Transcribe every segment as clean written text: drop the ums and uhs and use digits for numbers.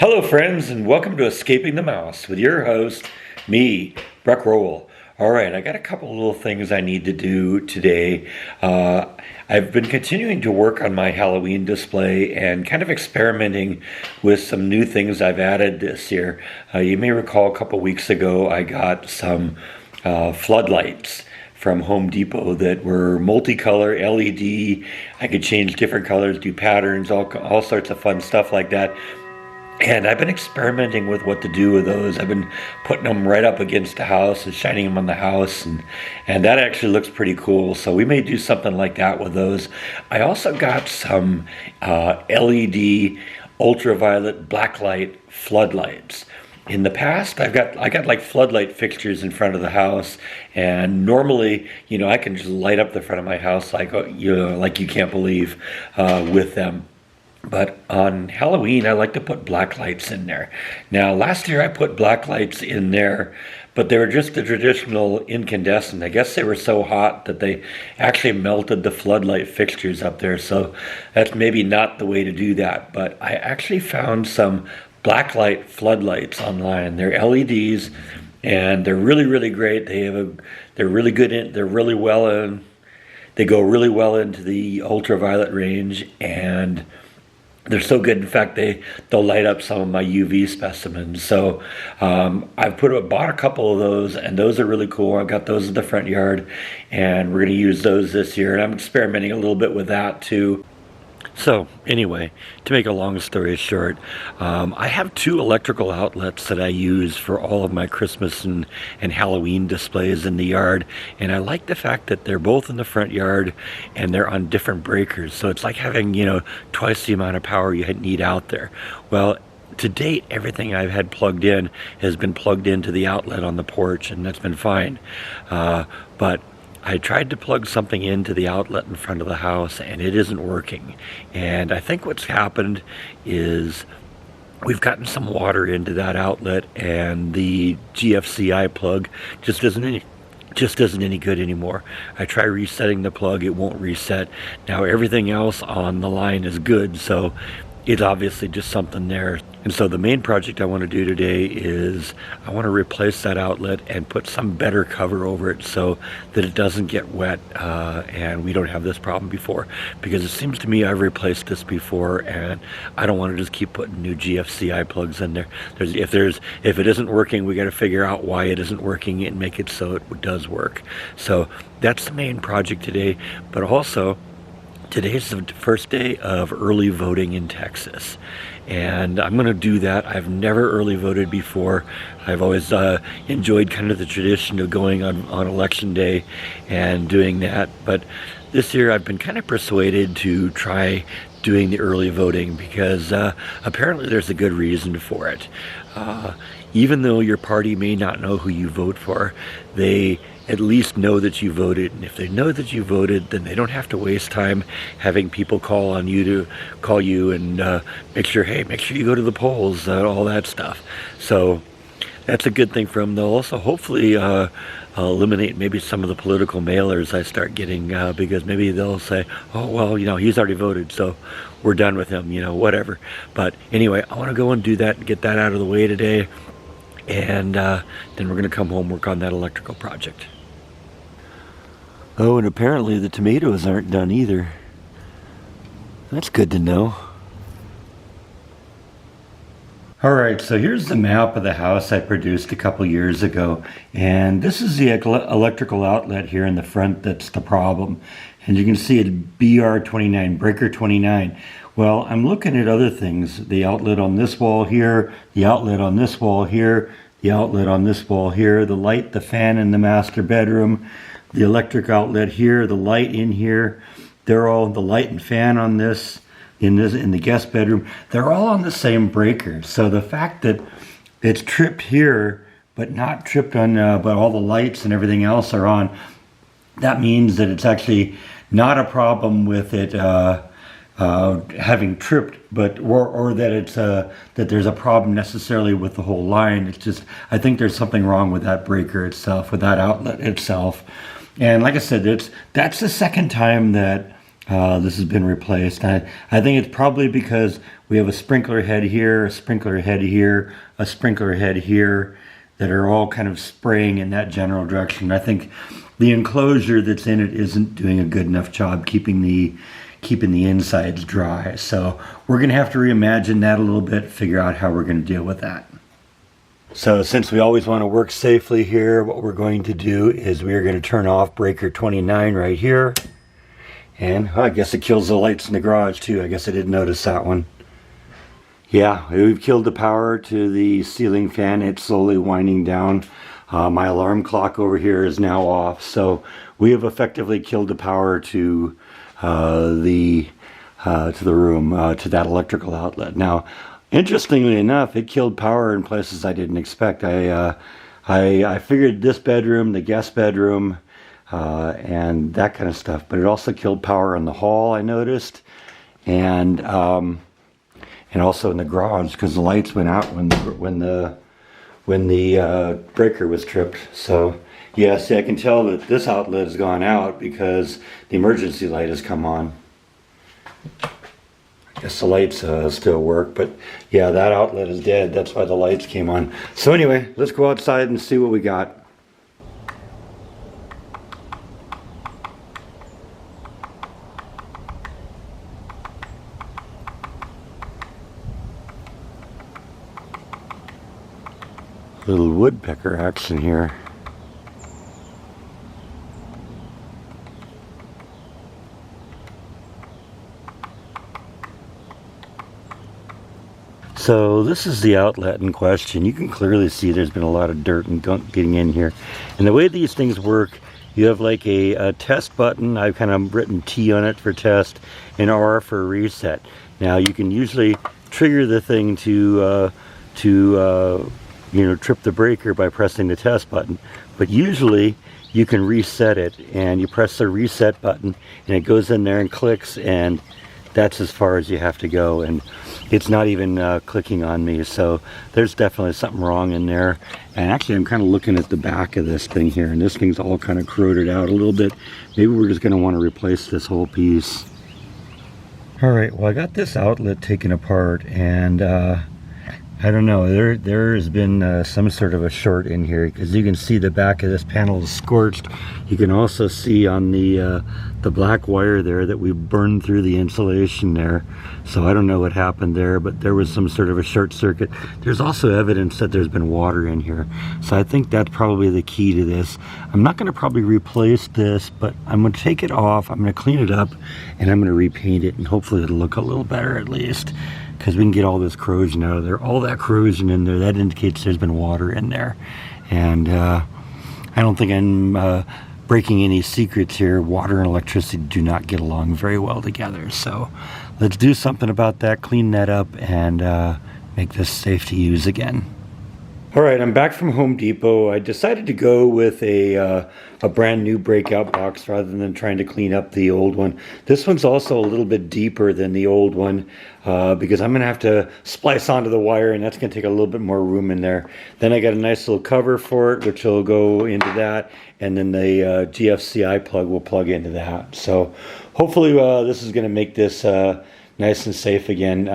Hello, friends, and welcome to Escaping the Mouse with your host, me, Breck Rowell. All right, I got a couple of little things I need to do today. I've been continuing to work on my Halloween display and kind of experimenting with some new things I've added this year. You may recall a couple weeks ago I got some floodlights from Home Depot that were multicolor LED. I could change different colors, do patterns, all sorts of fun stuff like that. And I've been experimenting with what to do with those. I've been putting them right up against the house and shining them on the house, and that actually looks pretty cool. So we may do something like that with those. I also got some LED ultraviolet blacklight floodlights. In the past, I got like floodlight fixtures in front of the house, and normally, I can just light up the front of my house like you can't believe with them. But on Halloween, I like to put black lights in there. Now, last year I put black lights in there, but they were just the traditional incandescent. I guess they were so hot that they actually melted the floodlight fixtures up there. So that's maybe not the way to do that. But I actually found some blacklight floodlights online. They're LEDs, and they're really, really great. They're really good. They're really well in. They go really well into the ultraviolet range, and they're so good. In fact, they'll light up some of my UV specimens. So I've bought a couple of those, and those are really cool. I've got those in the front yard, and we're going to use those this year. And I'm experimenting a little bit with that too. So anyway, to make a long story short, I have two electrical outlets that I use for all of my Christmas and Halloween displays in the yard. And I like the fact that they're both in the front yard and they're on different breakers. So it's like having, twice the amount of power you need out there. Well, to date, everything I've had plugged in has been plugged into the outlet on the porch, and that's been fine. But I tried to plug something into the outlet in front of the house, and it isn't working. And I think what's happened is we've gotten some water into that outlet, and the GFCI plug just isn't any good anymore. I try resetting the plug, it won't reset. Now everything else on the line is good, so it's obviously just something there. And so the main project I want to do today is I want to replace that outlet and put some better cover over it so that it doesn't get wet and we don't have this problem before. Because it seems to me I've replaced this before, and I don't want to just keep putting new GFCI plugs in there. If it isn't working, we got to figure out why it isn't working and make it so it does work. So that's the main project today. But also, today's the first day of early voting in Texas, and I'm going to do that. I've never early voted before. I've always enjoyed kind of the tradition of going on election day and doing that, but this year I've been kind of persuaded to try doing the early voting because apparently there's a good reason for it. Even though your party may not know who you vote for, they at least know that you voted. And if they know that you voted, then they don't have to waste time having people call you and make sure you go to the polls, all that stuff. So that's a good thing for them. They'll also hopefully eliminate maybe some of the political mailers I start getting because maybe they'll say, oh, well, he's already voted, so we're done with him, whatever. But anyway, I want to go and do that and get that out of the way today. And then we're going to come home, work on that electrical project. Oh, and apparently the tomatoes aren't done either. That's good to know. All right, so here's the map of the house I produced a couple years ago. And this is the electrical outlet here in the front that's the problem. And you can see it BR29, breaker 29. Well, I'm looking at other things. The outlet on this wall here, the outlet on this wall here, the outlet on this wall here, the light, the fan in the master bedroom, the electric outlet here, the light in here. They're all, the light and fan on this, in the guest bedroom, they're all on the same breaker. So the fact that it's tripped here, but not tripped on, but all the lights and everything else are on, that means that it's actually not a problem with it having tripped, but or that it's that there's a problem necessarily with the whole line. It's just, I think there's something wrong with that breaker itself, with that outlet itself. And like I said, that's the second time that this has been replaced. I think it's probably because we have a sprinkler head here, a sprinkler head here, a sprinkler head here that are all kind of spraying in that general direction. I think the enclosure that's in it isn't doing a good enough job keeping the insides dry. So we're going to have to reimagine that a little bit, figure out how we're going to deal with that. So since we always want to work safely here, what we're going to do is we are going to turn off breaker 29 right here. And I guess it kills the lights in the garage too. I guess I didn't notice that one. Yeah, we've killed the power to the ceiling fan. It's slowly winding down. My alarm clock over here is now off. So we have effectively killed the power to the room, to that electrical outlet. Now, interestingly enough, it killed power in places I didn't expect. I figured this bedroom, the guest bedroom, and that kind of stuff, but it also killed power in the hall, I noticed, and also in the garage because the lights went out when the breaker was tripped. So yeah, see, I can tell that this outlet has gone out because the emergency light has come on. I guess the lights still work, but yeah, that outlet is dead. That's why the lights came on. So anyway, let's go outside and see what we got. Little woodpecker action here. So this is the outlet in question. You can clearly see there's been a lot of dirt and gunk getting in here. And the way these things work, you have like a test button. I've kind of written T on it for test and R for reset. Now you can usually trigger the thing to trip the breaker by pressing the test button, but usually you can reset it, and you press the reset button and it goes in there and clicks, and that's as far as you have to go. And it's not even clicking on me, so there's definitely something wrong in there. And actually I'm kind of looking at the back of this thing here, and this thing's all kind of corroded out a little bit. Maybe we're just going to want to replace this whole piece. Alright, well, I got this outlet taken apart, and I don't know, there has been some sort of a short in here, because you can see the back of this panel is scorched. You can also see on the black wire there that we burned through the insulation there. So I don't know what happened there, but there was some sort of a short circuit. There's also evidence that there's been water in here. So I think that's probably the key to this. I'm not going to probably replace this, but I'm going to take it off, I'm going to clean it up, and I'm going to repaint it, and hopefully it'll look a little better at least, because we can get all this corrosion out of there. All that corrosion in there, that indicates there's been water in there. And I don't think I'm breaking any secrets here. Water and electricity do not get along very well together. So let's do something about that, clean that up, and make this safe to use again. All right, I'm back from Home Depot. I decided to go with a brand new breakout box rather than trying to clean up the old one. This one's also a little bit deeper than the old one because I'm going to have to splice onto the wire, and that's going to take a little bit more room in there. Then I got a nice little cover for it, which will go into that, and then the GFCI plug will plug into that. So hopefully this is going to make this nice and safe again.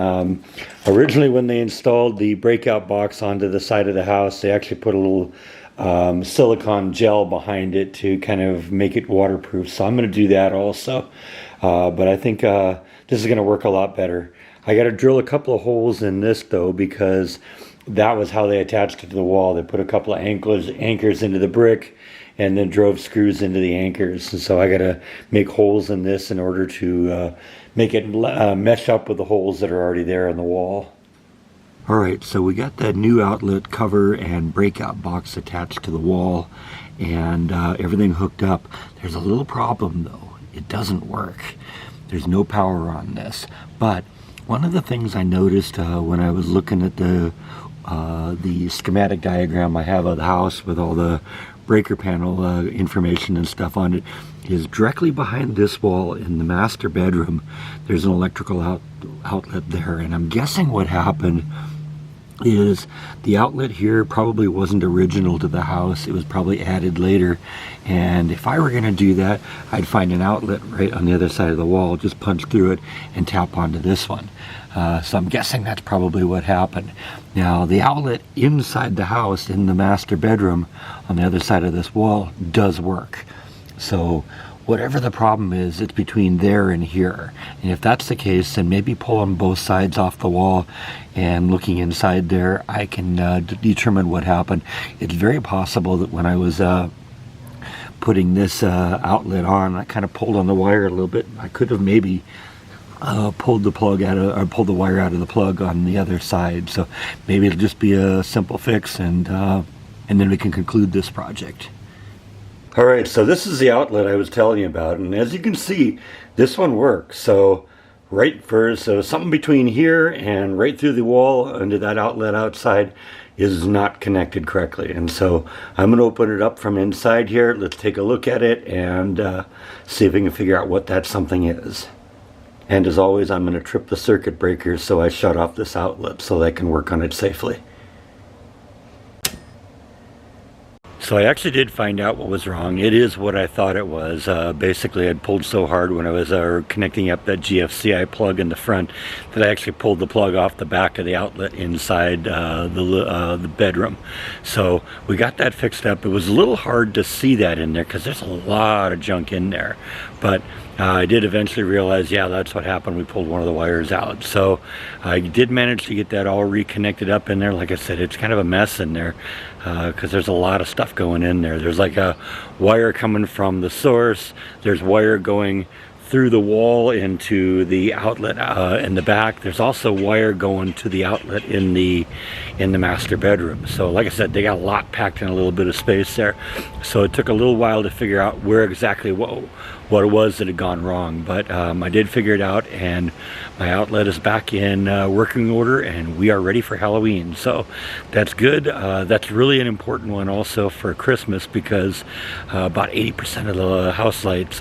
Originally, when they installed the breakout box onto the side of the house, they actually put a little silicone gel behind it to kind of make it waterproof. So I'm going to do that also. But I think this is going to work a lot better. I got to drill a couple of holes in this though, because that was how they attached it to the wall. They put a couple of anchors into the brick, and then drove screws into the anchors. And so I got to make holes in this in order to make it mesh up with the holes that are already there in the wall. All right, so we got that new outlet cover and breakout box attached to the wall, and everything hooked up. There's a little problem though. It doesn't work. There's no power on this. But one of the things I noticed when I was looking at the schematic diagram I have of the house with all the breaker panel information and stuff on it, is directly behind this wall in the master bedroom. There's an electrical outlet there, and I'm guessing what happened is the outlet here probably wasn't original to the house. It was probably added later, and if I were going to do that, I'd find an outlet right on the other side of the wall, just punch through it and tap onto this one. So I'm guessing that's probably what happened. Now the outlet inside the house in the master bedroom on the other side of this wall does work. So whatever the problem is, it's between there and here. And if that's the case, then maybe pulling both sides off the wall and looking inside there, I can determine what happened. It's very possible that when I was putting this outlet on, I kind of pulled on the wire a little bit. I could have maybe pulled the plug out of, or pulled the wire out of the plug on the other side. So maybe it'll just be a simple fix, and then we can conclude this project. All right, so this is the outlet I was telling you about, and as you can see, this one works. So something between here and right through the wall into that outlet outside is not connected correctly. And so I'm gonna open it up from inside here. Let's take a look at it and see if we can figure out what that something is. And as always, I'm gonna trip the circuit breakers so I shut off this outlet so they can work on it safely. So I actually did find out what was wrong. It is what I thought it was. Basically, I'd pulled so hard when I was connecting up that GCFI plug in the front that I actually pulled the plug off the back of the outlet inside the bedroom. So we got that fixed up. It was a little hard to see that in there because there's a lot of junk in there. But I did eventually realize, yeah, that's what happened. We pulled one of the wires out. So I did manage to get that all reconnected up in there. Like I said, it's kind of a mess in there because there's a lot of stuff going in there. There's like a wire coming from the source. There's wire going through the wall into the outlet in the back. There's also wire going to the outlet in the master bedroom. So like I said, they got a lot packed in a little bit of space there. So it took a little while to figure out where exactly what it was that had gone wrong, but I did figure it out, and my outlet is back in working order, and we are ready for Halloween. So that's good. That's really an important one also for Christmas, because about 80% of the house lights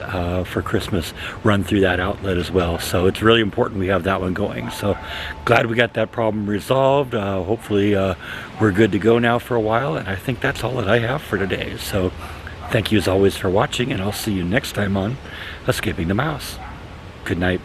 for Christmas run through that outlet as well. So it's really important we have that one going. So glad we got that problem resolved. Hopefully we're good to go now for a while, and I think that's all that I have for today. So thank you as always for watching, and I'll see you next time on Escaping the Mouse. Good night.